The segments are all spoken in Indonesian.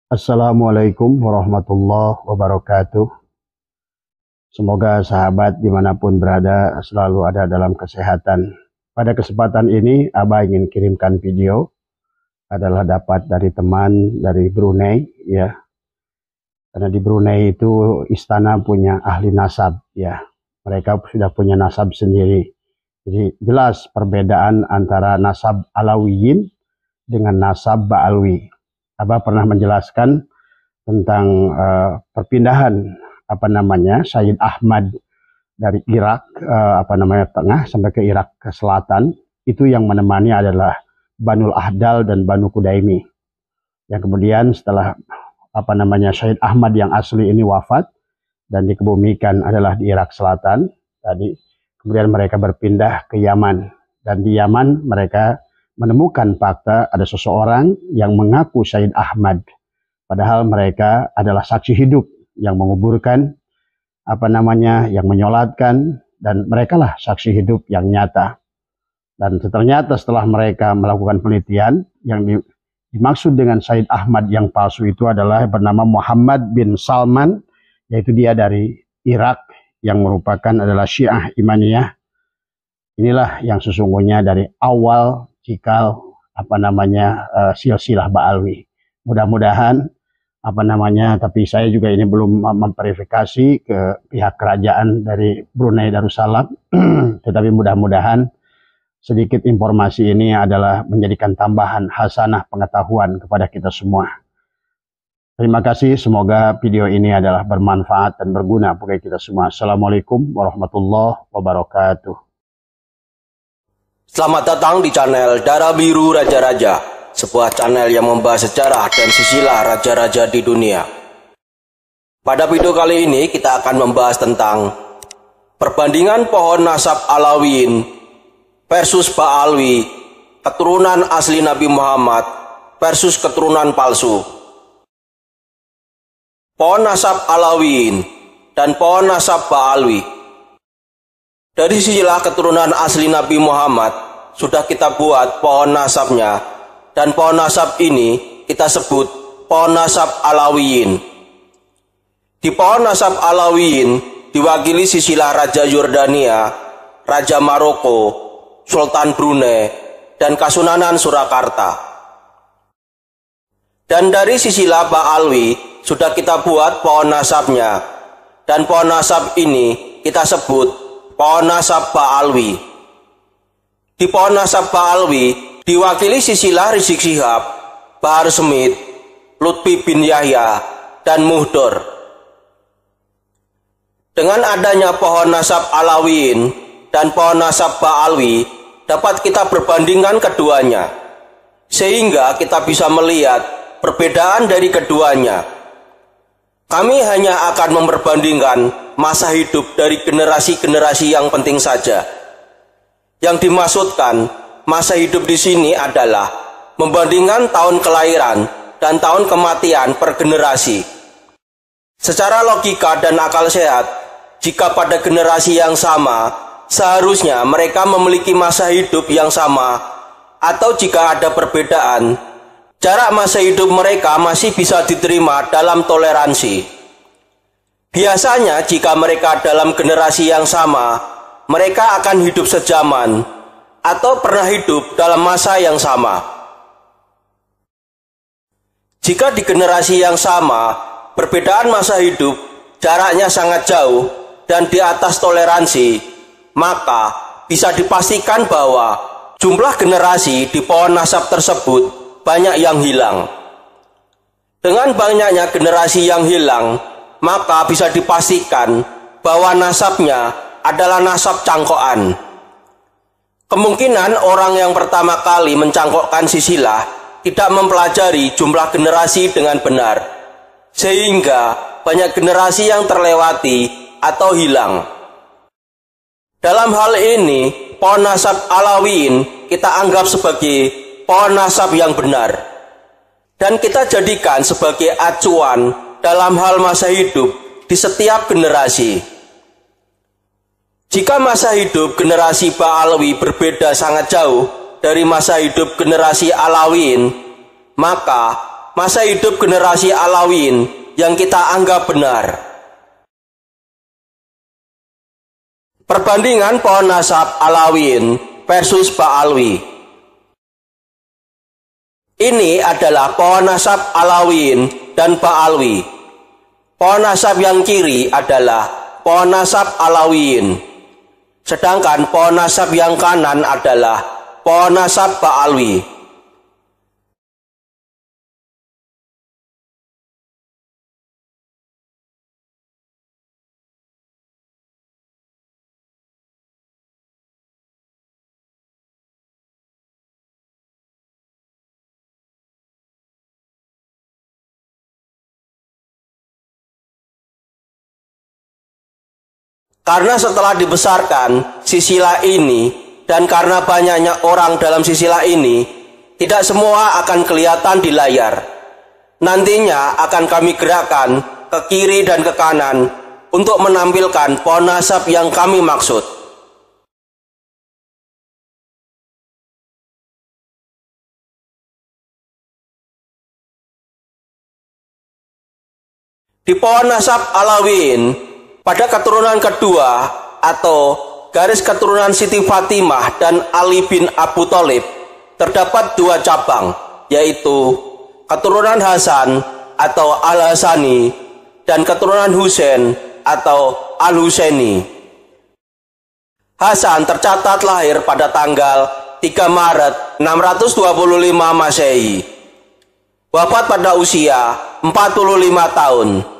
Assalamualaikum warahmatullahi wabarakatuh. Semoga sahabat dimanapun berada selalu ada dalam kesehatan. Pada kesempatan ini, Abah ingin kirimkan video adalah dapat dari teman dari Brunei, ya. Karena di Brunei itu istana punya ahli nasab, ya. Mereka sudah punya nasab sendiri. Jadi jelas perbedaan antara nasab Alawiyin dengan nasab Ba'alwi. Abah pernah menjelaskan tentang perpindahan Sayyid Ahmad dari Irak tengah sampai ke Irak ke selatan. Itu yang menemani adalah Banul Ahdal dan Banu Kudaimi. Yang kemudian setelah Sayyid Ahmad yang asli ini wafat dan dikebumikan adalah di Irak selatan tadi. Kemudian mereka berpindah ke Yaman, dan di Yaman mereka menemukan fakta ada seseorang yang mengaku Sayyid Ahmad, padahal mereka adalah saksi hidup yang menguburkan yang menyolatkan, dan mereka lah saksi hidup yang nyata. Dan ternyata setelah mereka melakukan penelitian, yang dimaksud dengan Sayyid Ahmad yang palsu itu adalah bernama Muhammad bin Salman, yaitu dia dari Irak yang merupakan adalah Syiah Imaniyah. Inilah yang sesungguhnya dari awal cikal silsilah Ba'alwi. Mudah-mudahan tapi saya juga ini belum memverifikasi ke pihak kerajaan dari Brunei Darussalam. Tetapi mudah-mudahan sedikit informasi ini adalah menjadikan tambahan hasanah pengetahuan kepada kita semua. Terima kasih, semoga video ini adalah bermanfaat dan berguna bagi kita semua. Assalamualaikum warahmatullahi wabarakatuh. Selamat datang di channel Darah Biru Raja-Raja, sebuah channel yang membahas sejarah dan silsilah raja-raja di dunia. Pada video kali ini kita akan membahas tentang perbandingan pohon nasab Alawiyin versus Ba'alwi, keturunan asli Nabi Muhammad versus keturunan palsu. Pohon nasab Alawiyin dan pohon nasab Ba'alwi. Dari silsilah keturunan asli Nabi Muhammad sudah kita buat pohon nasabnya, dan pohon nasab ini kita sebut pohon nasab Alawiyin. Di pohon nasab Alawiyin diwakili silsilah Raja Yordania, Raja Maroko, Sultan Brunei, dan Kasunanan Surakarta. Dan dari silsilah Ba'alwi sudah kita buat pohon nasabnya, dan pohon nasab ini kita sebut pohon nasab Ba'alwi. Di pohon nasab Ba'alwi diwakili silsilah Rizik Syihab, Bahar Smith, Lutfi bin Yahya, dan Muhdor. Dengan adanya pohon nasab Alawiyin dan pohon nasab Ba'alwi, dapat kita perbandingkan keduanya, sehingga kita bisa melihat perbedaan dari keduanya. Kami hanya akan memperbandingkan masa hidup dari generasi-generasi yang penting saja. Yang dimaksudkan masa hidup di sini adalah membandingkan tahun kelahiran dan tahun kematian per generasi. Secara logika dan akal sehat, jika pada generasi yang sama, seharusnya mereka memiliki masa hidup yang sama, atau jika ada perbedaan, jarak masa hidup mereka masih bisa diterima dalam toleransi. Biasanya jika mereka dalam generasi yang sama, mereka akan hidup sejaman atau pernah hidup dalam masa yang sama. Jika di generasi yang sama, perbedaan masa hidup jaraknya sangat jauh dan di atas toleransi, maka bisa dipastikan bahwa jumlah generasi di pohon nasab tersebut banyak yang hilang. Dengan banyaknya generasi yang hilang, maka bisa dipastikan bahwa nasabnya adalah nasab cangkokan. Kemungkinan orang yang pertama kali mencangkokkan silsilah tidak mempelajari jumlah generasi dengan benar, sehingga banyak generasi yang terlewati atau hilang. Dalam hal ini, pohon nasab Alawiyin kita anggap sebagai pohon nasab yang benar, dan kita jadikan sebagai acuan dalam hal masa hidup di setiap generasi. Jika masa hidup generasi Ba'alwi berbeda sangat jauh dari masa hidup generasi Alawiyin, maka masa hidup generasi Alawiyyin yang kita anggap benar. Perbandingan pohon nasab Alawiyyin versus Ba'alwi. Ini adalah pohon nasab Alawiyyin dan Ba'alwi. Pohon nasab yang kiri adalah pohon nasab Alawiyyin, sedangkan pohon nasab yang kanan adalah pohon nasab Ba'alwi. Karena setelah dibesarkan silsilah ini, dan karena banyaknya orang dalam silsilah ini, tidak semua akan kelihatan di layar. Nantinya akan kami gerakkan ke kiri dan ke kanan untuk menampilkan pohon nasab yang kami maksud. Di pohon nasab Alawiyyin, pada keturunan kedua atau garis keturunan Siti Fatimah dan Ali bin Abu Thalib terdapat dua cabang, yaitu keturunan Hasan atau Al-Hasani dan keturunan Husain atau Al-Husaini. Hasan tercatat lahir pada tanggal 3 Maret 625 Masehi. Wafat pada usia 45 tahun.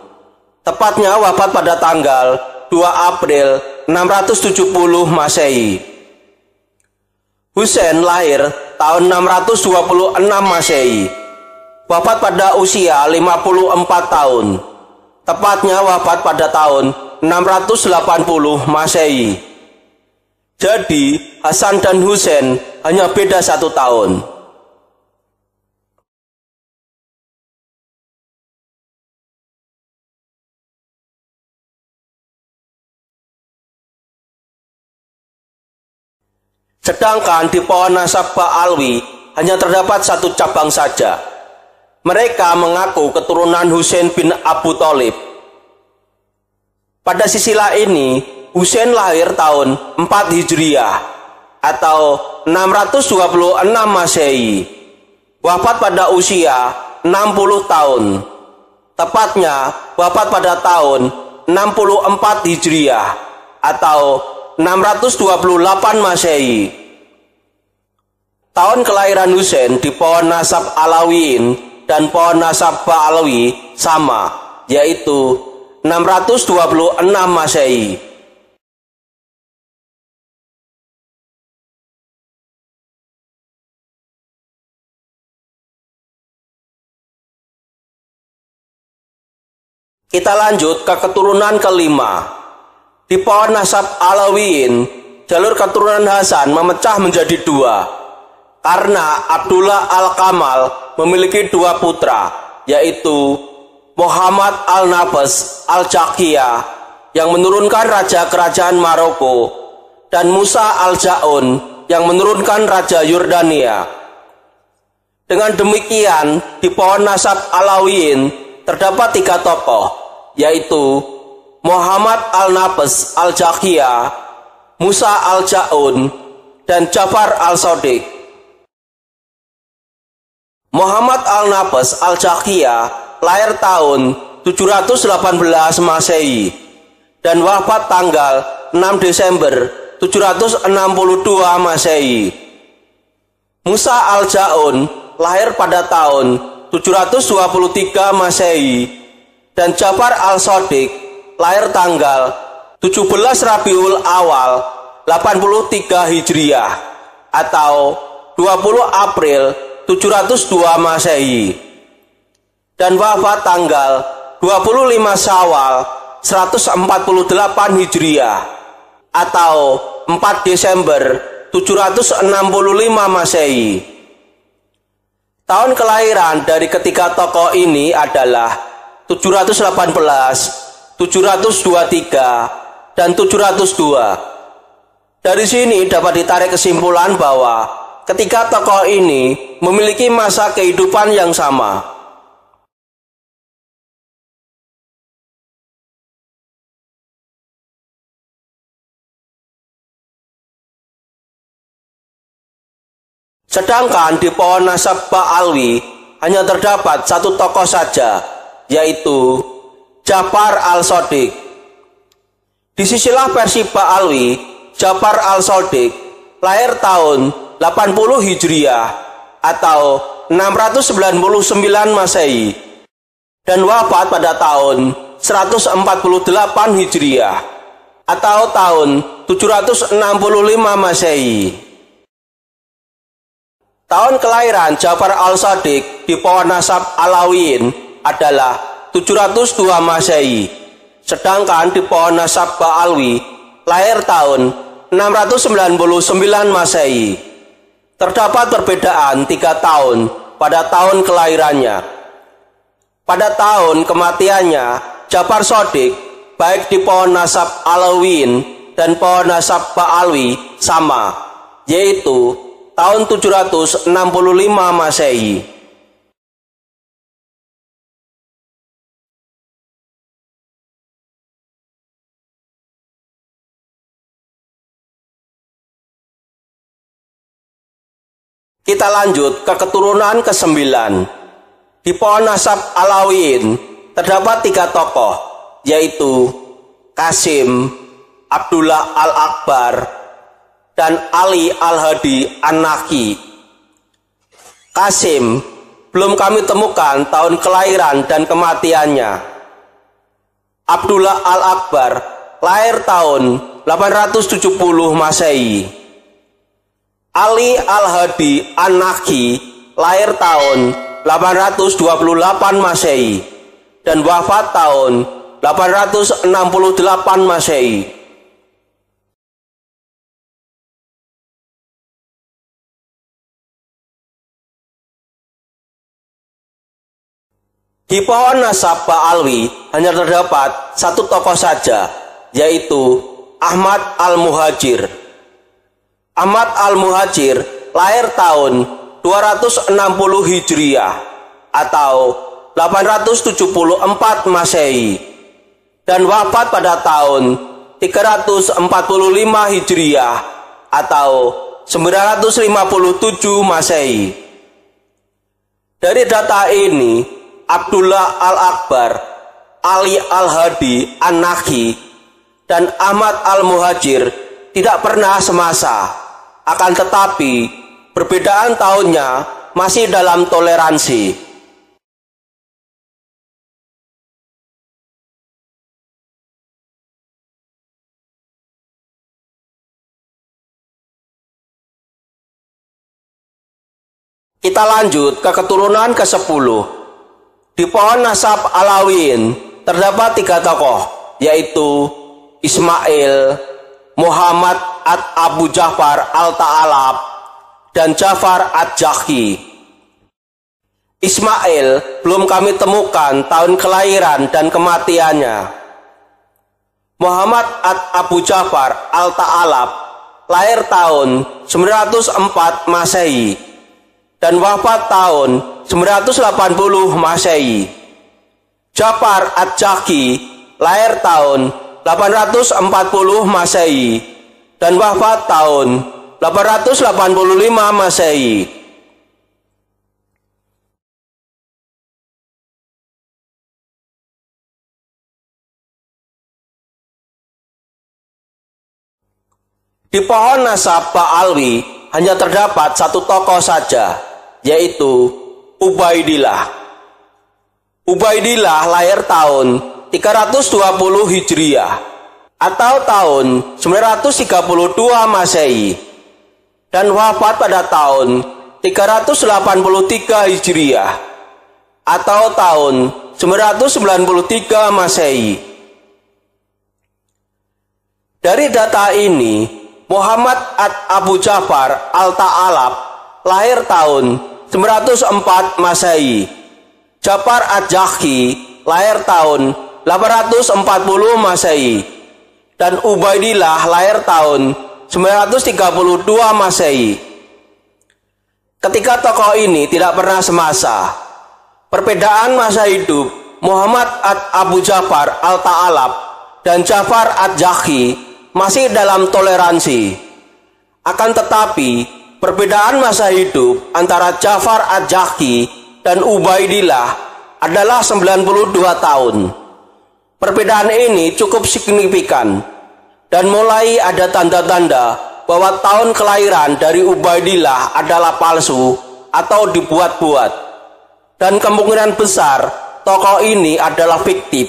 Tepatnya wafat pada tanggal 2 April 670 Masehi. Husain lahir tahun 626 Masehi. Wafat pada usia 54 tahun. Tepatnya wafat pada tahun 680 Masehi. Jadi Hasan dan Husain hanya beda 1 tahun. Sedangkan di pohon nasab Ba'alwi hanya terdapat 1 cabang saja. Mereka mengaku keturunan Husain bin Abu Thalib. Pada silsilah ini, Husain lahir tahun 4 Hijriah atau 626 Masehi. Wafat pada usia 60 tahun. Tepatnya wafat pada tahun 64 Hijriah atau 628 Masehi. Tahun kelahiran Husain di pohon nasab Alawiyyin dan pohon nasab Ba'alwi sama, yaitu 626 Masehi. Kita lanjut ke keturunan kelima. Di pohon nasab Alawiyyin, jalur keturunan Hasan memecah menjadi 2. Karena Abdullah Al-Kamal memiliki 2 putra, yaitu Muhammad Al-Nabas Al-Jaqiyah yang menurunkan raja kerajaan Maroko dan Musa Al-Ja'un yang menurunkan raja Yordania. Dengan demikian, di pohon nasab Alawiyyin terdapat 3 tokoh, yaitu Muhammad Al-Nabas Al-Jaqiyah, Musa Al-Ja'un, dan Ja'far Al-Shadiq. Muhammad Al-Nabas Al-Jaqiyah lahir tahun 718 Masehi dan wafat tanggal 6 Desember 762 Masehi. Musa Al-Ja'un lahir pada tahun 723 Masehi dan Ja'far Al-Shadiq lahir tanggal 17 Rabiul Awal 83 Hijriah atau 20 April 702 Masehi dan wafat tanggal 25 Syawal 148 Hijriah atau 4 Desember 765 Masehi. Tahun kelahiran dari ketiga tokoh ini adalah 718, 723, dan 702. Dari sini dapat ditarik kesimpulan bahwa ketiga tokoh ini memiliki masa kehidupan yang sama, Sedangkan di pohon nasab Ba'alwi hanya terdapat satu tokoh saja, yaitu Ja'far al-Shadiq. Di sisilah versi Ba'alwi, Ja'far al-Shadiq lahir tahun 80 Hijriah atau 699 Masehi dan wafat pada tahun 148 Hijriah atau tahun 765 Masehi. Tahun kelahiran Ja'far al-Shadiq di pohon nasab Alawiyin adalah 702 Masehi, sedangkan di pohon nasab Ba'alwi lahir tahun 699 Masehi. Terdapat perbedaan 3 tahun pada tahun kelahirannya. Pada tahun kematiannya, Ja'far Shadiq baik di pohon nasab Alawiyin dan pohon nasab Ba'alwi sama, yaitu tahun 765 Masehi. Kita lanjut ke keturunan ke-9. Di pohon nasab Alawiyin terdapat 3 tokoh, yaitu Qasim, Abdullah al-Akbar, dan Ali al-Hadi an-Naqi. Qasim belum kami temukan tahun kelahiran dan kematiannya. Abdullah al-Akbar lahir tahun 870 Masehi. Ali al-Hadi an-Naqi lahir tahun 828 Masehi dan wafat tahun 868 Masehi. Di pohon nasab Ba'alwi hanya terdapat satu tokoh saja, yaitu Ahmad al-Muhajir. Ahmad al-Muhajir lahir tahun 260 Hijriah atau 874 Masehi dan wafat pada tahun 345 Hijriah atau 957 Masehi. Dari data ini, Abdullah al-Akbar, Ali al-Hadi an-Naqi, dan Ahmad al-Muhajir tidak pernah semasa. Akan tetapi, perbedaan tahunnya masih dalam toleransi. Kita lanjut ke keturunan ke-10. Di pohon nasab Alawiyin terdapat 3 tokoh, yaitu Ismail, Muhammad Abu Ja'far al-Ta'alab, dan Ja'far ad-Jaqi. Ismail belum kami temukan tahun kelahiran dan kematiannya. Muhammad Abu Ja'far al-Ta'alab lahir tahun 904 Masehi dan wafat tahun 980 Masehi. Ja'far ad-Jaqi lahir tahun 840 Masehi dan wafat tahun 885 Masehi. Di pohon nasab Ba'alwi hanya terdapat satu tokoh saja, yaitu Ubaidillah. Ubaidillah lahir tahun 320 Hijriah atau tahun 932 Masehi dan wafat pada tahun 383 Hijriah atau tahun 993 Masehi. Dari data ini, Muhammad Abu Ja'far al-Ta'alab lahir tahun 904 Masehi. Ja'far ad-Jaqi lahir tahun 840 Masehi. Dan Ubaidillah lahir tahun 932 Masehi. Ketiga tokoh ini tidak pernah semasa. Perbedaan masa hidup Muhammad Abu Ja'far al-Ta'alab dan Ja'far ad-Jaqi masih dalam toleransi. Akan tetapi, perbedaan masa hidup antara Ja'far Ad-Jaqi dan Ubaidillah adalah 92 tahun. Perbedaan ini cukup signifikan dan mulai ada tanda-tanda bahwa tahun kelahiran dari Ubaidillah adalah palsu atau dibuat-buat, dan kemungkinan besar tokoh ini adalah fiktif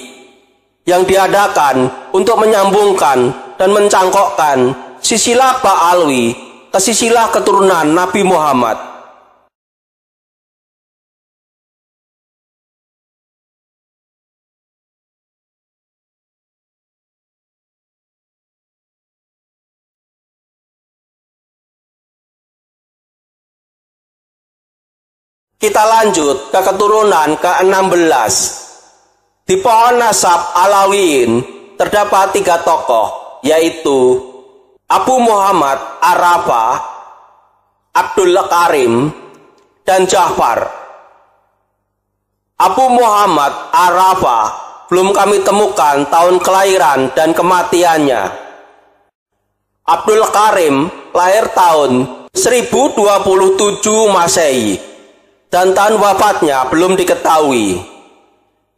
yang diadakan untuk menyambungkan dan mencangkokkan silsilah Ba'alwi ke silsilah keturunan Nabi Muhammad. Kita lanjut ke keturunan ke-16. Di pohon nasab Alawiyin terdapat 3 tokoh, yaitu Abu Muhammad Ar-Rafa, Abdul Karim, dan Ja'far. Abu Muhammad Ar-Rafa belum kami temukan tahun kelahiran dan kematiannya. Abdul Karim lahir tahun 1027 Masehi dan tahun wafatnya belum diketahui.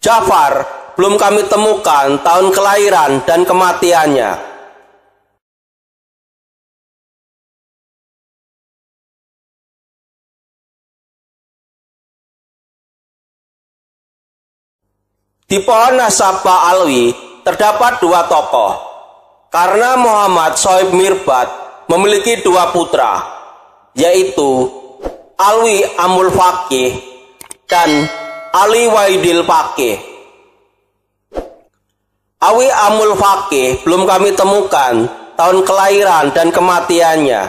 Ja'far belum kami temukan tahun kelahiran dan kematiannya. Di pohon nasab Ba'alwi terdapat 2 tokoh, karena Muhammad Shoaib Mirbat memiliki 2 putra, yaitu Alwi Amul Faqih dan Ali Waidil Faqih. Alwi Amul Faqih belum kami temukan tahun kelahiran dan kematiannya.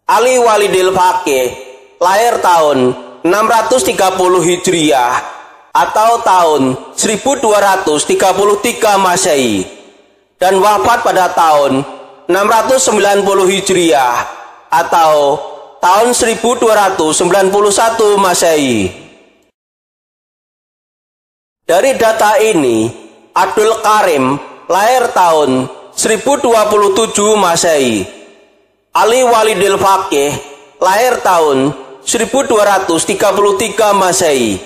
Ali Waidil Faqih lahir tahun 630 Hijriah atau tahun 1233 Masehi dan wafat pada tahun 690 Hijriah atau tahun 1291 Masehi. Dari data ini, Abdul Karim lahir tahun 1027 Masehi. Ali Walidil Faqih lahir tahun 1233 Masehi.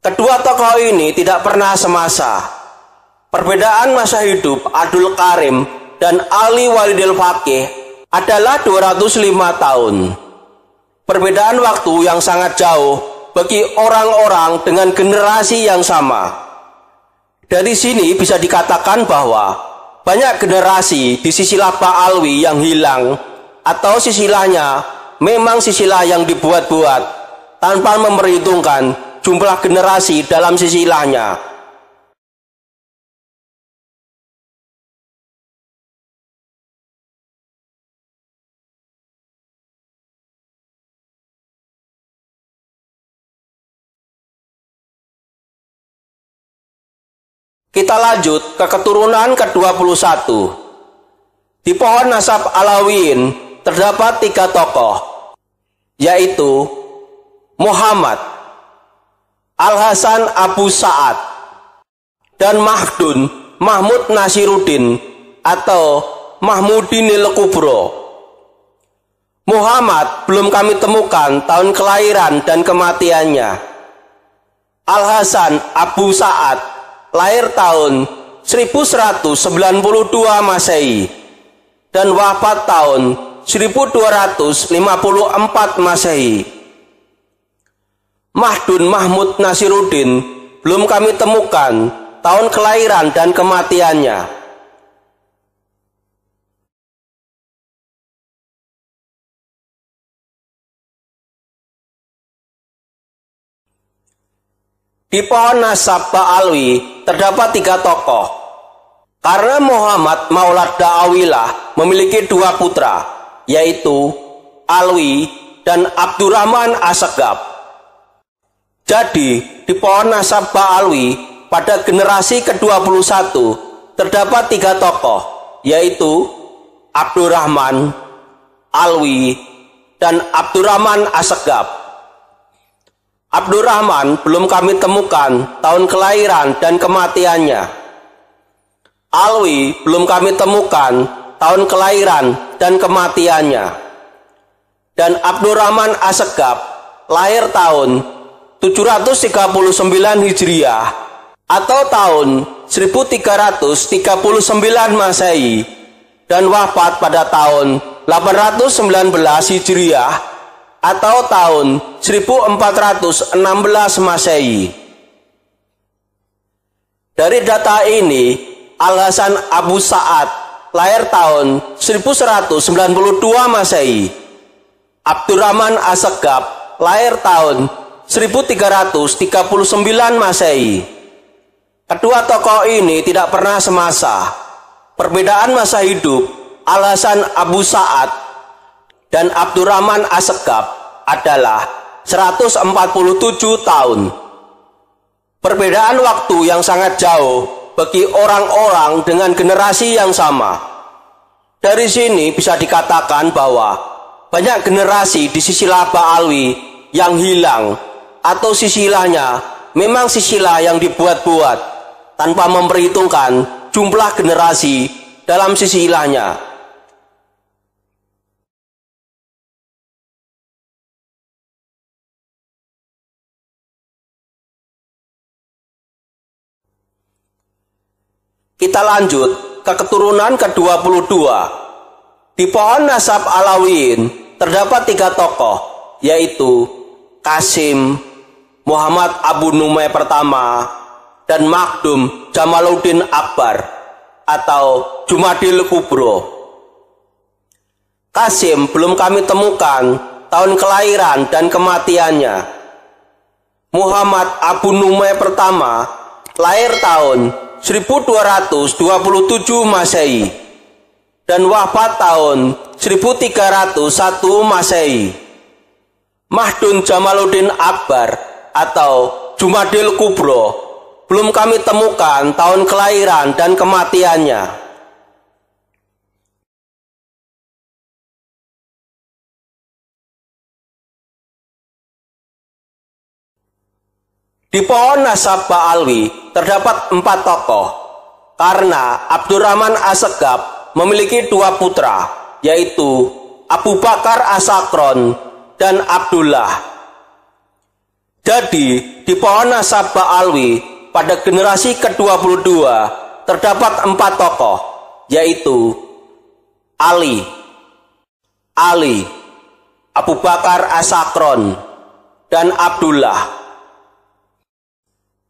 Kedua tokoh ini tidak pernah semasa. Perbedaan masa hidup Abdul Karim dan Ali Walidil Faqih adalah 205 tahun. Perbedaan waktu yang sangat jauh bagi orang-orang dengan generasi yang sama. Dari sini bisa dikatakan bahwa banyak generasi di silsilah Ba'alwi yang hilang, atau silsilahnya memang silsilah yang dibuat-buat tanpa memperhitungkan jumlah generasi dalam silsilahnya. Kita lanjut ke keturunan ke-21. Di pohon nasab Alawiyin terdapat 3 tokoh, yaitu Muhammad, Al-Hasan Abu Sa'ad, dan Mahdun Mahmud Nasiruddin atau Mahmudinil Kubro. Muhammad belum kami temukan tahun kelahiran dan kematiannya. Al-Hasan Abu Sa'ad lahir tahun 1192 Masehi dan wafat tahun 1254 Masehi. Mahdun Mahmud Nasiruddin belum kami temukan tahun kelahiran dan kematiannya. Di pohon nasab Ba'alwi terdapat 3 tokoh, karena Muhammad Maulad Da'awilah memiliki 2 putra, yaitu Alwi dan Abdurrahman As-Segaf. Jadi, di pohon nasab Ba'alwi pada generasi ke-21 terdapat 3 tokoh, yaitu Abdurrahman, Alwi, dan Abdurrahman As-Segaf. Abdurrahman belum kami temukan tahun kelahiran dan kematiannya. Alwi belum kami temukan tahun kelahiran dan kematiannya. dan Abdurrahman Assegaf lahir tahun 739 Hijriah atau tahun 1339 Masehi dan wafat pada tahun 819 Hijriah atau tahun 1416 Masehi. Dari data ini, Al-Hasan Abu Sa'ad lahir tahun 1192 Masehi. Abdurrahman Assegaf lahir tahun 1339 Masehi. Kedua tokoh ini tidak pernah semasa. Perbedaan masa hidup Al-Hasan Abu Sa'ad dan Abdurrahman Assegaf adalah 147 tahun. Perbedaan waktu yang sangat jauh bagi orang-orang dengan generasi yang sama. Dari sini bisa dikatakan bahwa banyak generasi di silsilah Ba'alwi yang hilang, atau silsilahnya memang silsilah yang dibuat-buat tanpa memperhitungkan jumlah generasi dalam silsilahnya. Kita lanjut ke keturunan ke-22. Di pohon nasab Alawiyin terdapat 3 tokoh, yaitu Qasim, Muhammad Abu Numay pertama, dan Makdum Jamaluddin Akbar atau Jumadil Kubro. Qasim belum kami temukan tahun kelahiran dan kematiannya. Muhammad Abu Numay pertama lahir tahun 1227 Masehi dan wafat tahun 1301 Masehi. Makdum Jamaluddin Akbar atau Jumadil Kubro belum kami temukan tahun kelahiran dan kematiannya. Di pohon nasab Ba'alwi terdapat 4 tokoh, karena Abdurrahman Assegaf memiliki 2 putra, yaitu Abu Bakar As-Sakron dan Abdullah. Jadi, di pohon nasab Ba'alwi pada generasi ke-22 terdapat 4 tokoh, yaitu Ali, Abu Bakar As-Sakron, dan Abdullah.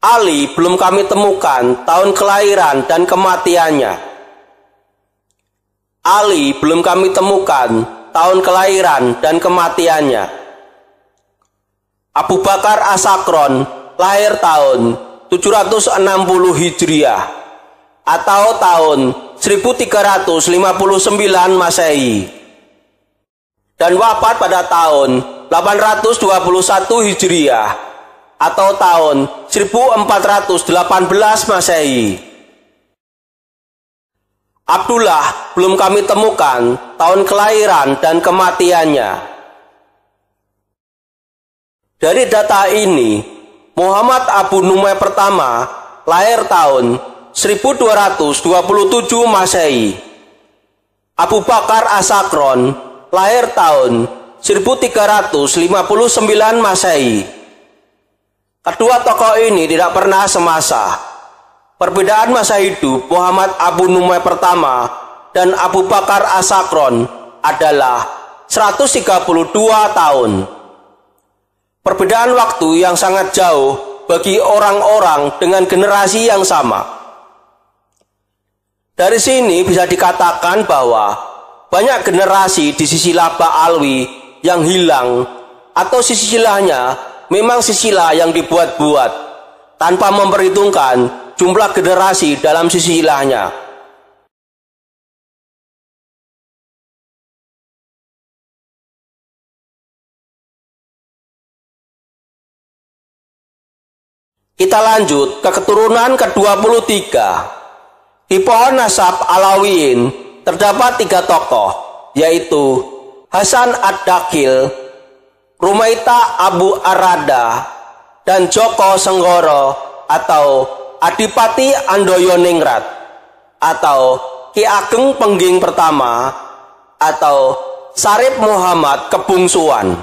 Ali belum kami temukan tahun kelahiran dan kematiannya. Ali belum kami temukan tahun kelahiran dan kematiannya. Abu Bakar As-Sakron lahir tahun 760 Hijriah atau tahun 1359 Masehi dan wafat pada tahun 821 Hijriah atau tahun 1418 Masehi. Abdullah belum kami temukan tahun kelahiran dan kematiannya. Dari data ini, Muhammad Abu Numay pertama lahir tahun 1227 Masehi. Abu Bakar As-Sakron lahir tahun 1359 Masehi. Kedua tokoh ini tidak pernah semasa. Perbedaan masa hidup Muhammad Abu Numay pertama dan Abu Bakar As-Sakron adalah 132 tahun. Perbedaan waktu yang sangat jauh bagi orang-orang dengan generasi yang sama. Dari sini bisa dikatakan bahwa banyak generasi di silsilah Ba'alwi yang hilang, atau silsilahnya memang silsilah yang dibuat-buat tanpa memperhitungkan jumlah generasi dalam silsilahnya. Kita lanjut ke keturunan ke-23. Di pohon nasab Alawiyin terdapat 3 tokoh, yaitu Hasan Ad-Dakil, Rumaita Abu Arada, dan Joko Senggoro atau Adipati Andoyoningrat, atau Ki Ageng Pengging pertama, atau Sarip Muhammad kebungsuan.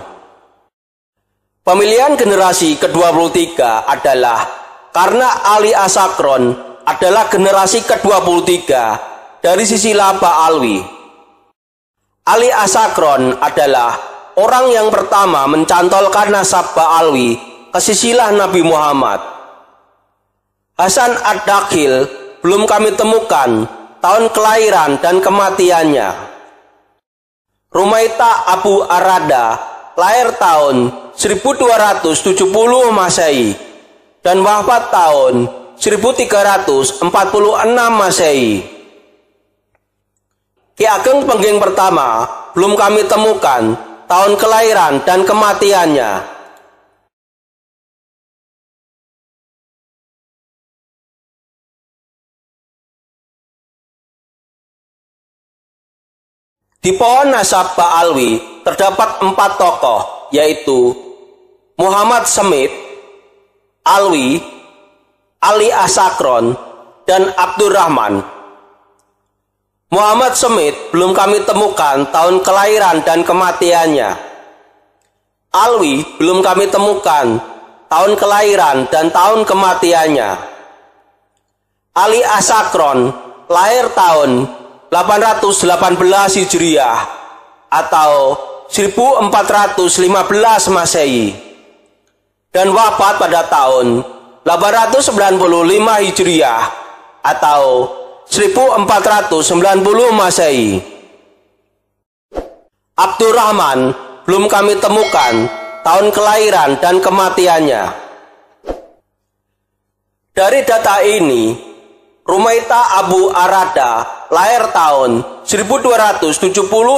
Pemilihan generasi ke-23 adalah karena Ali Asakron adalah generasi ke-23 dari silsilah Ba'alwi. Ali Asakron adalah orang yang pertama mencantolkan nasab Ba'alwi ke silsilah Nabi Muhammad. Hasan Ad-Dakhil belum kami temukan tahun kelahiran dan kematiannya. Rumaita Abu Arada lahir tahun 1270 Masehi dan wafat tahun 1346 Masehi. Ki Ageng Pengging pertama belum kami temukan tahun kelahiran dan kematiannya. Di pohon nasab Ba'alwi terdapat 4 tokoh, yaitu Muhammad Semit, Alwi, Ali Asakron, dan Abdurrahman. Muhammad Semit belum kami temukan tahun kelahiran dan kematiannya. Alwi belum kami temukan tahun kelahiran dan tahun kematiannya. Ali Asakron lahir tahun 818 Hijriah atau 1415 Masehi dan wafat pada tahun 895 Hijriah atau 1490 Masehi. Abdurrahman belum kami temukan tahun kelahiran dan kematiannya. Dari data ini, Rumaita Abu Arada lahir tahun 1270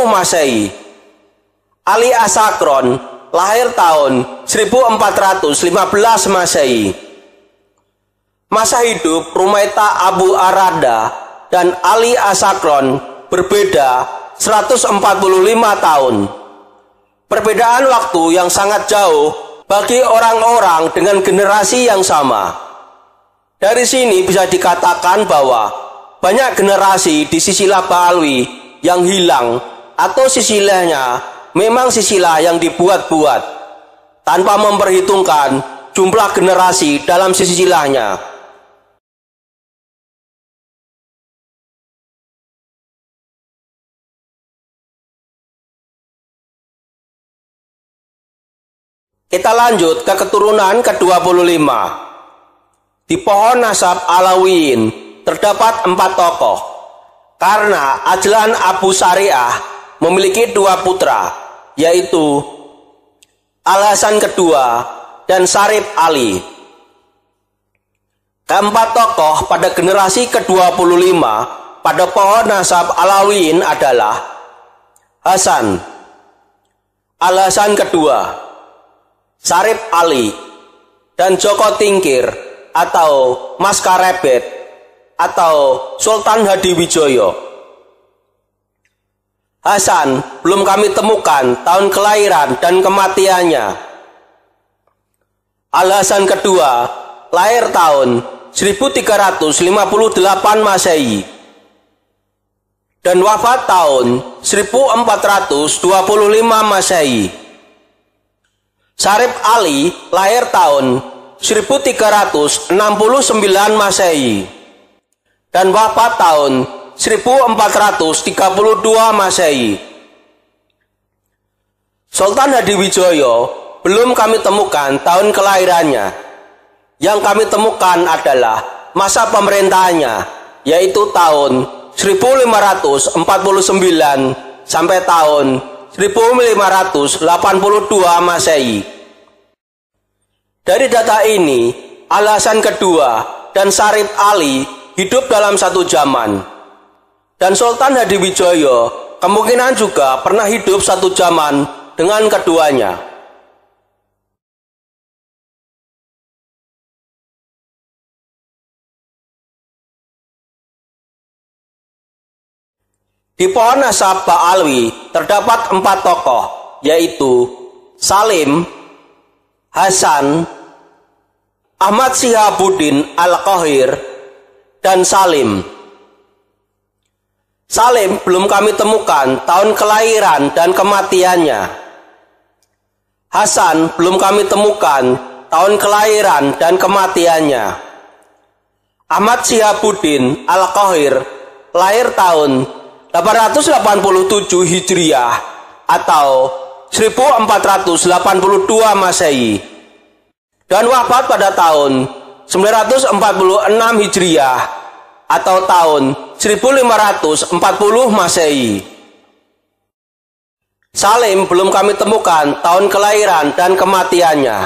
Masehi. Ali Asakron lahir tahun 1415 Masehi. Masa hidup Rumaita Abu Arada dan Ali Asakron berbeda 145 tahun. Perbedaan waktu yang sangat jauh bagi orang-orang dengan generasi yang sama. Dari sini bisa dikatakan bahwa banyak generasi di silsilah Ba'alwi yang hilang atau silsilahnya memang silsilah yang dibuat-buat tanpa memperhitungkan jumlah generasi dalam silsilahnya. Kita lanjut ke keturunan ke-25. Di pohon nasab Alawiyin terdapat 4 tokoh, karena Ajlan Abu Syariah memiliki 2 putra, yaitu Al-Hasan kedua dan Sarip Ali. Keempat tokoh pada generasi ke-25 pada pohon nasab Alawiyin adalah Hasan, Al-Hasan kedua, Sarip Ali, dan Joko Tingkir atau Mas Karebet atau Sultan Hadiwijoyo. Hasan belum kami temukan tahun kelahiran dan kematiannya. Al-Hasan kedua lahir tahun 1358 Masehi dan wafat tahun 1425 Masehi. Sarip Ali lahir tahun 1369 Masehi dan wafat tahun 1432 Masehi. Sultan Hadiwijoyo belum kami temukan tahun kelahirannya. Yang kami temukan adalah masa pemerintahannya, yaitu tahun 1549 sampai tahun 1582 Masehi. Dari data ini, Al-Hasan kedua dan Sarip Ali hidup dalam satu zaman. Dan Sultan Hadiwijoyo kemungkinan juga pernah hidup satu zaman dengan keduanya. Di pohon nasab Ba'alwi terdapat 4 tokoh, yaitu Salim, Hasan, Ahmad Syihabuddin Al-Qahir, dan Salim. Salim belum kami temukan tahun kelahiran dan kematiannya. Hasan belum kami temukan tahun kelahiran dan kematiannya. Ahmad Syihabuddin Al-Qahir lahir tahun 887 Hijriah atau 1482 Masehi dan wafat pada tahun 946 Hijriah atau tahun 1540 Masehi. Salim belum kami temukan tahun kelahiran dan kematiannya.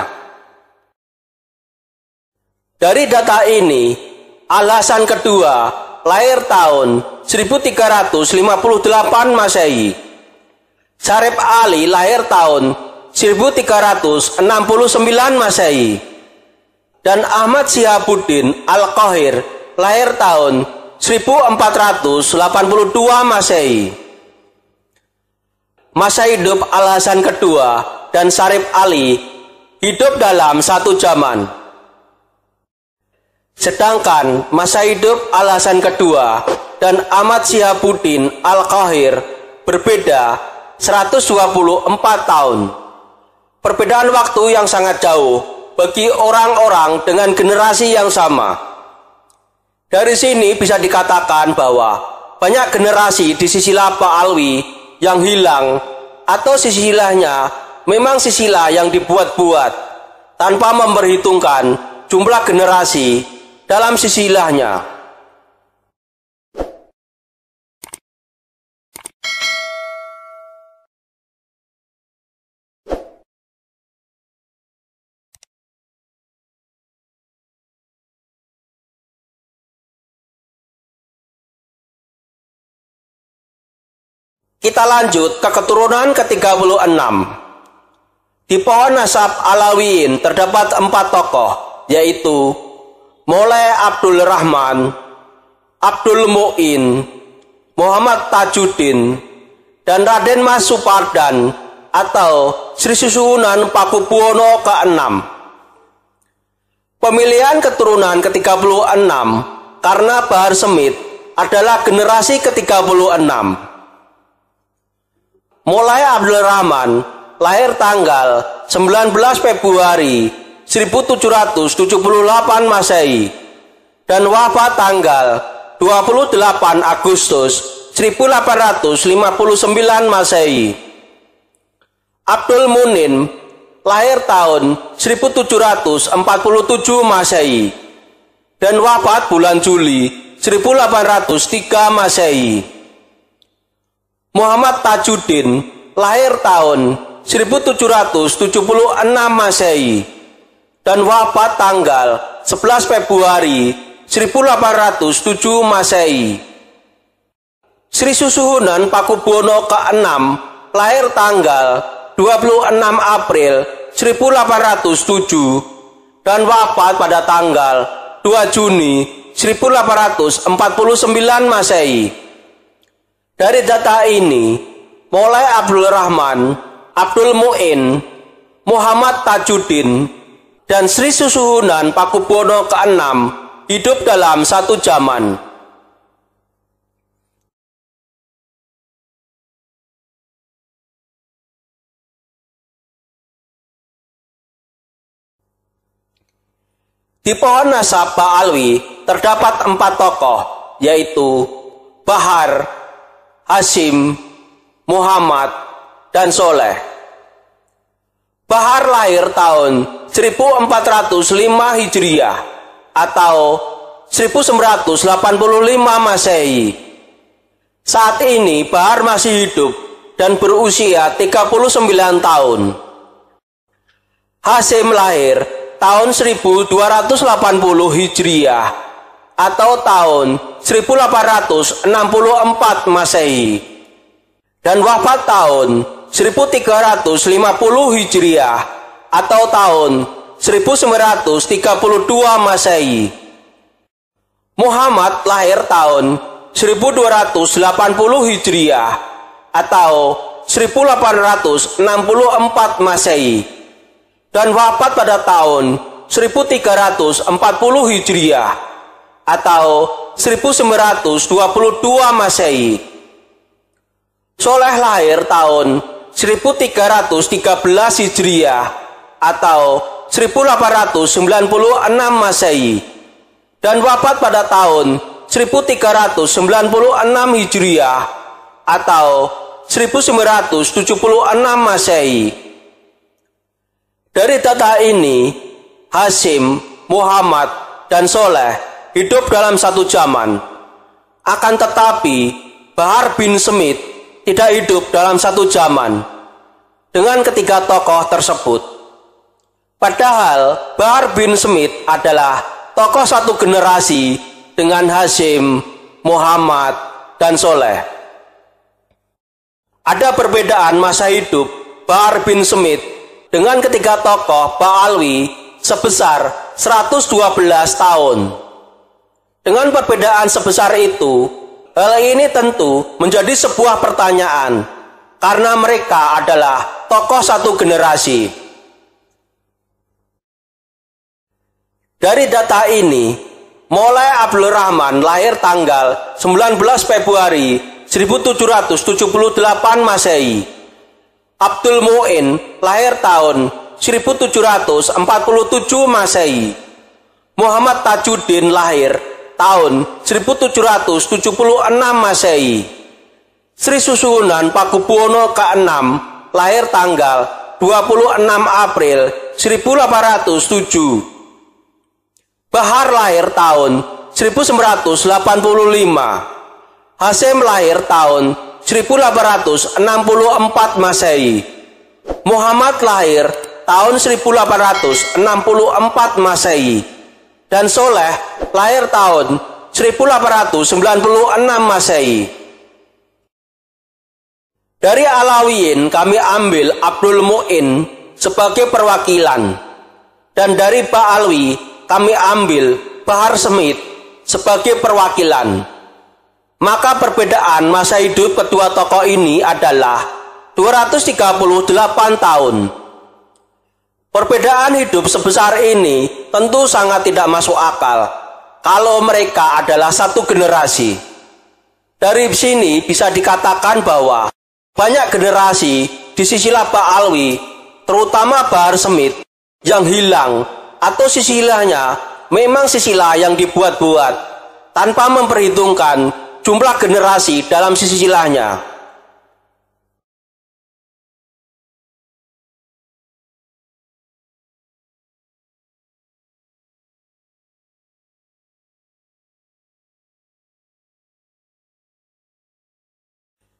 Dari data ini, Al-Hasan kedua lahir tahun 1358 Masehi. Syarif Ali lahir tahun 1369 Masehi. Dan Ahmad Syihabuddin Al-Qahir lahir tahun 1482 Masehi. Masa hidup Al-Hasan kedua dan Syarif Ali hidup dalam satu zaman. Sedangkan masa hidup Al-Hasan kedua dan Ahmad Syihabuddin Al-Qahir berbeda 124 tahun. Perbedaan waktu yang sangat jauh bagi orang-orang dengan generasi yang sama. Dari sini bisa dikatakan bahwa banyak generasi di silsilah Ba'alwi yang hilang, atau silsilahnya memang silsilah yang dibuat-buat tanpa memperhitungkan jumlah generasi dalam silsilahnya. Kita lanjut ke keturunan ke-36. Di pohon nasab Alawiyin terdapat 4 tokoh, yaitu Molay Abdul Rahman, Abdul Mu'in, Muhammad Tajuddin, dan Raden Mas Supardan atau Sri Susuhunan Pakubuwono ke-6. Pemilihan keturunan ke-36 karena Bahar Semit adalah generasi ke-36. Molay Abdul Rahman lahir tanggal 19 Februari 1778 Masehi dan wafat tanggal 28 Agustus 1859 Masehi. Abdul Munin lahir tahun 1747 Masehi dan wafat bulan Juli 1803 Masehi. Muhammad Tajuddin lahir tahun 1776 Masehi dan wafat tanggal 11 Februari 1807 Masehi. Sri Susuhunan Pakubuwono ke-6 lahir tanggal 26 April 1807 dan wafat pada tanggal 2 Juni 1849 Masehi. Dari data ini, Molay Abdul Rahman, Abdul Mu'in, Muhammad Tajuddin, dan Sri Susuhunan Pakubuwono ke-6 hidup dalam satu zaman. Di pohon nasab Ba'alwi terdapat 4 tokoh, yaitu Bahar, Hasim, Muhammad, dan Soleh. Bahar lahir tahun 1405 Hijriah atau 1985 Masehi. Saat ini Bahar masih hidup dan berusia 39 tahun. Hasim lahir tahun 1280 Hijriah atau tahun 1864 Masehi dan wafat tahun 1350 Hijriah atau tahun 1932 Masehi. Muhammad lahir tahun 1280 Hijriah atau 1864 Masehi dan wafat pada tahun 1340 Hijriah atau 1922 Masehi. Soleh lahir tahun 1313 Hijriah atau 1896 Masehi dan wafat pada tahun 1396 Hijriah atau 1976 Masehi. Dari data ini, Hasyim, Muhammad, dan Soleh hidup dalam satu zaman. Akan tetapi, Bahar bin Smith tidak hidup dalam satu zaman dengan ketiga tokoh tersebut. Padahal Bahar bin Smith adalah tokoh satu generasi dengan Hasyim, Muhammad, dan Soleh. Ada perbedaan masa hidup Bahar bin Smith dengan ketiga tokoh Ba'alwi sebesar 112 tahun. Dengan perbedaan sebesar itu, hal ini tentu menjadi sebuah pertanyaan karena mereka adalah tokoh satu generasi. Dari data ini, Moulay Abdul Rahman lahir tanggal 19 Februari 1778 Masehi. Abdul Mu'in lahir tahun 1747 Masehi. Muhammad Tajuddin lahir tahun 1776 Masehi. Sri Susuhunan Pakubuwono ke-6 lahir tanggal 26 April 1807. Bahar lahir tahun 1985. Hasyim lahir tahun 1864 Masehi. Muhammad lahir tahun 1864 Masehi. Dan Soleh lahir tahun 1896 Masehi. Dari Alawiyin kami ambil Abdul Mu'in sebagai perwakilan, dan dari Ba'alwi kami ambil Bahar Smith sebagai perwakilan. Maka perbedaan masa hidup kedua tokoh ini adalah 238 tahun. Perbedaan hidup sebesar ini tentu sangat tidak masuk akal kalau mereka adalah satu generasi. Dari sini bisa dikatakan bahwa banyak generasi di silsilah Ba'alwi, terutama Bahar Smith, yang hilang atau silsilahnya memang silsilah yang dibuat-buat tanpa memperhitungkan jumlah generasi dalam silsilahnya.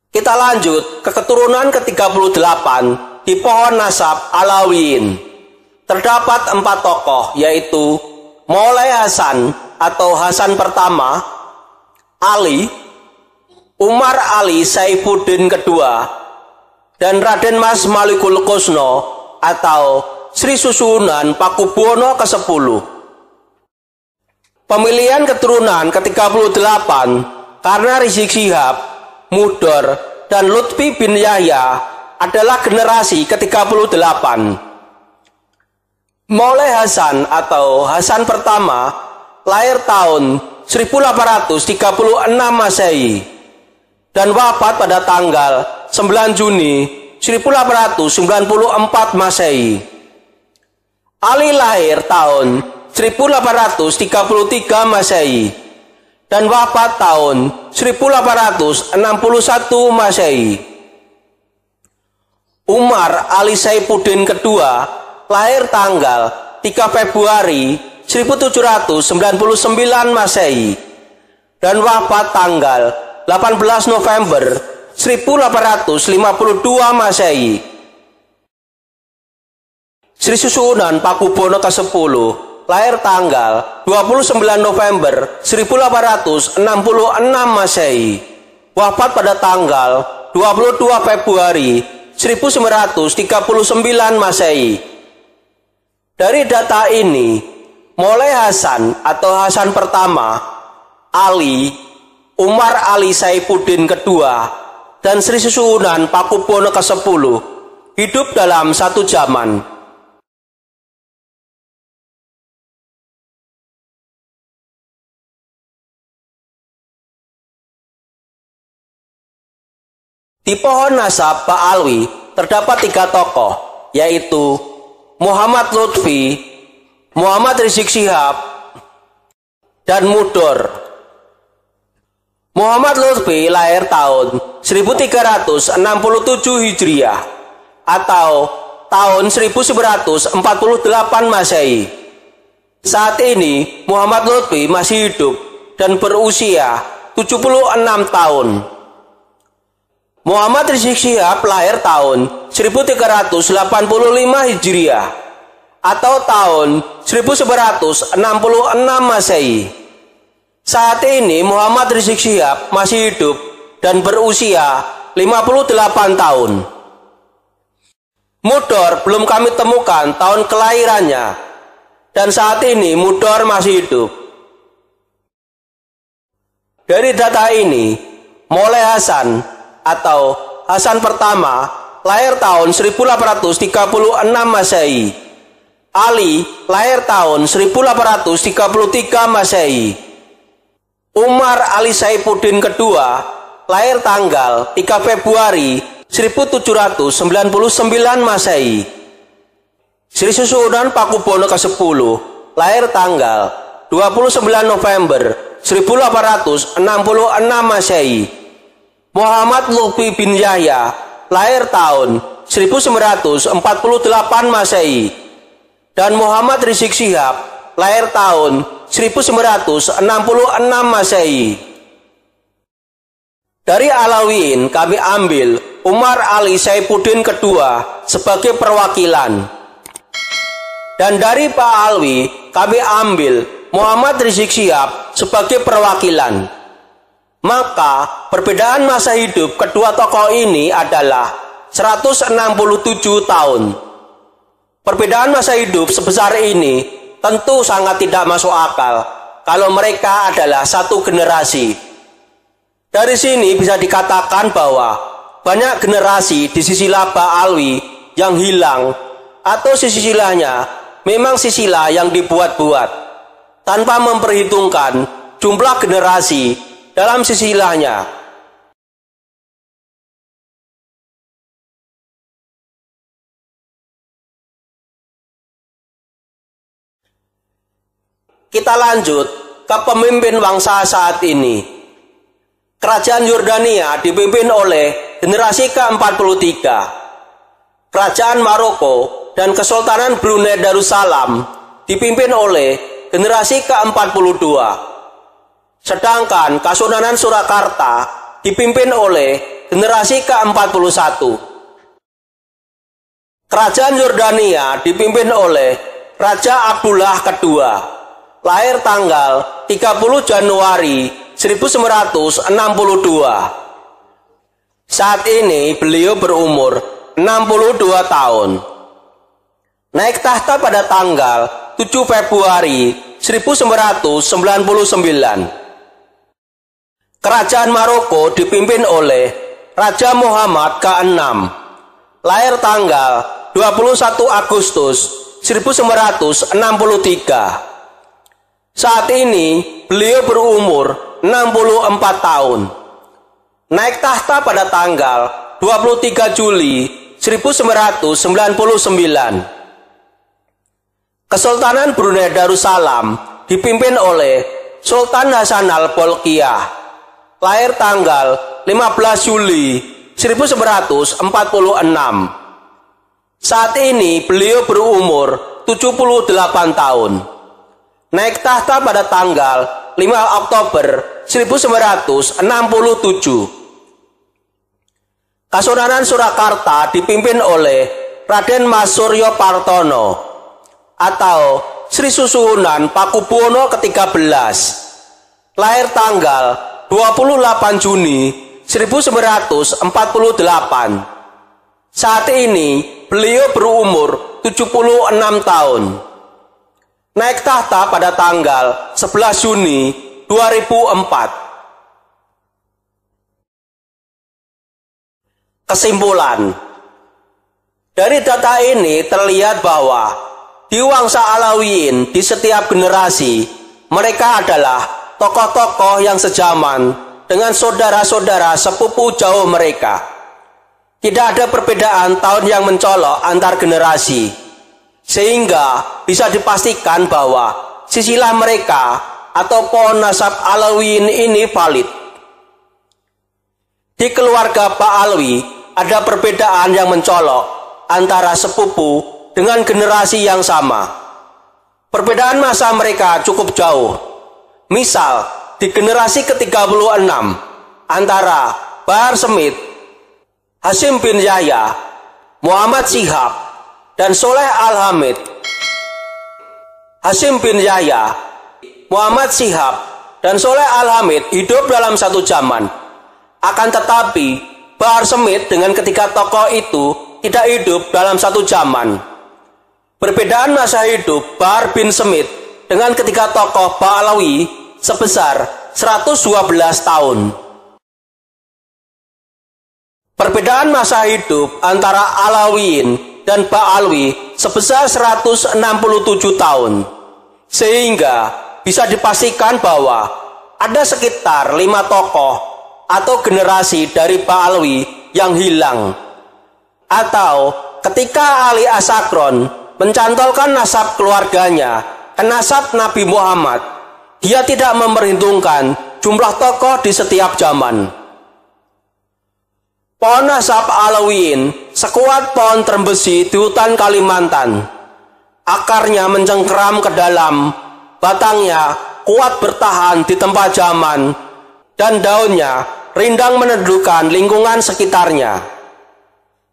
Kita lanjut ke keturunan ke-38 di pohon nasab Alawiyin. Terdapat 4 tokoh, yaitu Moulay Hasan atau Hasan pertama, Ali, Umar Ali Saifuddin kedua, dan Raden Mas Malikul Kusno atau Sri Susuhunan Pakubuwono ke-10. Pemilihan keturunan ke-38 karena Rizik Syihab, Mudor, dan Lutfi bin Yahya adalah generasi ke-38. Moulay Hasan atau Hasan pertama lahir tahun 1836 Masehi dan wafat pada tanggal 9 Juni 1894 Masehi. Ali lahir tahun 1833 Masehi dan wafat tahun 1861 Masehi. Umar Ali Saifuddin kedua lahir tanggal 3 Februari 1799 Masehi dan wafat tanggal 18 November 1852 Masehi. Sri Susuhunan Pakubuwono ke-10 lahir tanggal 29 November 1866 Masehi, wafat pada tanggal 22 Februari 1939 Masehi. Dari data ini, Moulay Hasan atau Hasan pertama, Ali, Umar Ali Saifuddin kedua, dan Sri Susuhunan Pakubuwono ke-10 hidup dalam satu zaman. Di pohon nasab Ba'alwi terdapat 3 tokoh, yaitu Muhammad Lutfi, Muhammad Rizik Syihab, dan Mudor. Muhammad Lutfi lahir tahun 1367 Hijriah atau tahun 1948 Masehi. Saat ini Muhammad Lutfi masih hidup dan berusia 76 tahun. Muhammad Rizik Syihab lahir tahun 1385 Hijriah atau tahun 1966 Masehi. Saat ini Muhammad Rizik Syihab masih hidup dan berusia 58 tahun. Mudor belum kami temukan tahun kelahirannya, dan saat ini Mudor masih hidup. Dari data ini, Moleh Hasan atau Hasan pertama lahir tahun 1836 Masehi. Ali lahir tahun 1833 Masehi. Umar Ali Saifuddin kedua lahir tanggal 3 Februari 1799 Masehi. Sri Susuhunan Pakubuwono ke-10 lahir tanggal 29 November 1866 Masehi. Muhammad Lutfi bin Yahya lahir tahun 1948 Masehi. Dan Muhammad Rizik Syihab lahir tahun 1966 Masehi. Dari Alawiyin kami ambil Umar Ali Saifuddin kedua sebagai perwakilan. Dan dari Ba'alwi kami ambil Muhammad Rizik Syihab sebagai perwakilan. Maka perbedaan masa hidup kedua tokoh ini adalah 167 tahun. Perbedaan masa hidup sebesar ini tentu sangat tidak masuk akal kalau mereka adalah satu generasi. Dari sini bisa dikatakan bahwa banyak generasi di silsilah Ba'alwi yang hilang, atau silsilahnya memang silsilah yang dibuat-buat tanpa memperhitungkan jumlah generasi dalam silsilahnya. Kita lanjut ke pemimpin bangsa saat ini. Kerajaan Yordania dipimpin oleh generasi ke-43. Kerajaan Maroko dan Kesultanan Brunei Darussalam dipimpin oleh generasi ke-42. Sedangkan Kesultanan Surakarta dipimpin oleh generasi ke-41. Kerajaan Yordania dipimpin oleh Raja Abdullah II, lahir tanggal 30 Januari 1962. Saat ini beliau berumur 62 tahun. Naik tahta pada tanggal 7 Februari 1999. Kerajaan Maroko dipimpin oleh Raja Muhammad ke-6, lahir tanggal 21 Agustus 1963. Saat ini beliau berumur 64 tahun. Naik tahta pada tanggal 23 Juli 1999. Kesultanan Brunei Darussalam dipimpin oleh Sultan Hasan Al-Bolkiah, lahir tanggal 15 Juli 1946. Saat ini beliau berumur 78 tahun. Naik tahta pada tanggal 5 Oktober 1967. Kesultanan Surakarta dipimpin oleh Raden Mas Suryo Partono atau Sri Susuhunan Pakubuwono ke-13, lahir tanggal 28 Juni 1948. Saat ini beliau berumur 76 tahun. Naik tahta pada tanggal 11 Juni 2004. Kesimpulan, dari data ini terlihat bahwa di Wangsa Alawiyin di setiap generasi mereka adalah tokoh-tokoh yang sejaman dengan saudara-saudara sepupu jauh mereka. Tidak ada perbedaan tahun yang mencolok antar generasi, sehingga bisa dipastikan bahwa silsilah mereka atau pohon nasab Alawiyin ini valid. Di keluarga Pak Alwi ada perbedaan yang mencolok antara sepupu dengan generasi yang sama. Perbedaan masa mereka cukup jauh. Misal, di generasi ke-36 antara Bahar Smith, Hasyim bin Yahya, Muhammad Syihab, dan Soleh Al-Hamid. Hasyim bin Yahya, Muhammad Syihab, dan Soleh Al-Hamid hidup dalam satu zaman. Akan tetapi, Bahar Smith dengan ketiga tokoh itu tidak hidup dalam satu zaman. Perbedaan masa hidup Bahar bin Smith dengan ketiga tokoh Ba'alawi sebesar 112 tahun. Perbedaan masa hidup antara Alawiyin dan Ba'alwi sebesar 167 tahun. Sehingga bisa dipastikan bahwa ada sekitar 5 tokoh atau generasi dari Ba'alwi yang hilang. Atau ketika Ali Asakron mencantolkan nasab keluarganya ke nasab Nabi Muhammad, dia tidak memperhitungkan jumlah tokoh di setiap zaman. Pohon nasab Alawiyin sekuat pohon terembesi di hutan Kalimantan. Akarnya mencengkeram ke dalam, batangnya kuat bertahan di tempat zaman, dan daunnya rindang meneduhkan lingkungan sekitarnya.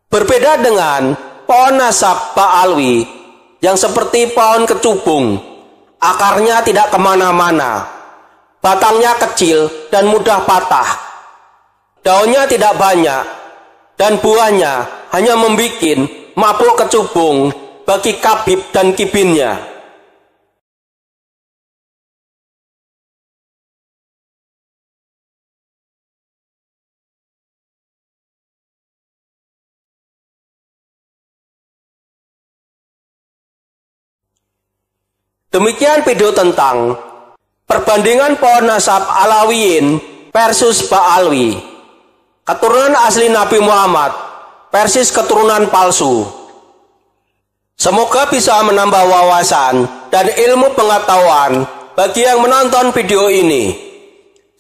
Berbeda dengan pohon nasab Ba'alwi yang seperti pohon kecubung, akarnya tidak kemana-mana, batangnya kecil dan mudah patah. Daunnya tidak banyak, dan buahnya hanya membuat mabuk kecubung bagi kabib dan kibinnya. Demikian video tentang perbandingan pohon nasab Alawiyin versus Ba'alwi. Keturunan asli Nabi Muhammad versus keturunan palsu. Semoga bisa menambah wawasan dan ilmu pengetahuan bagi yang menonton video ini.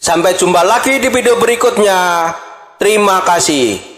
Sampai jumpa lagi di video berikutnya. Terima kasih.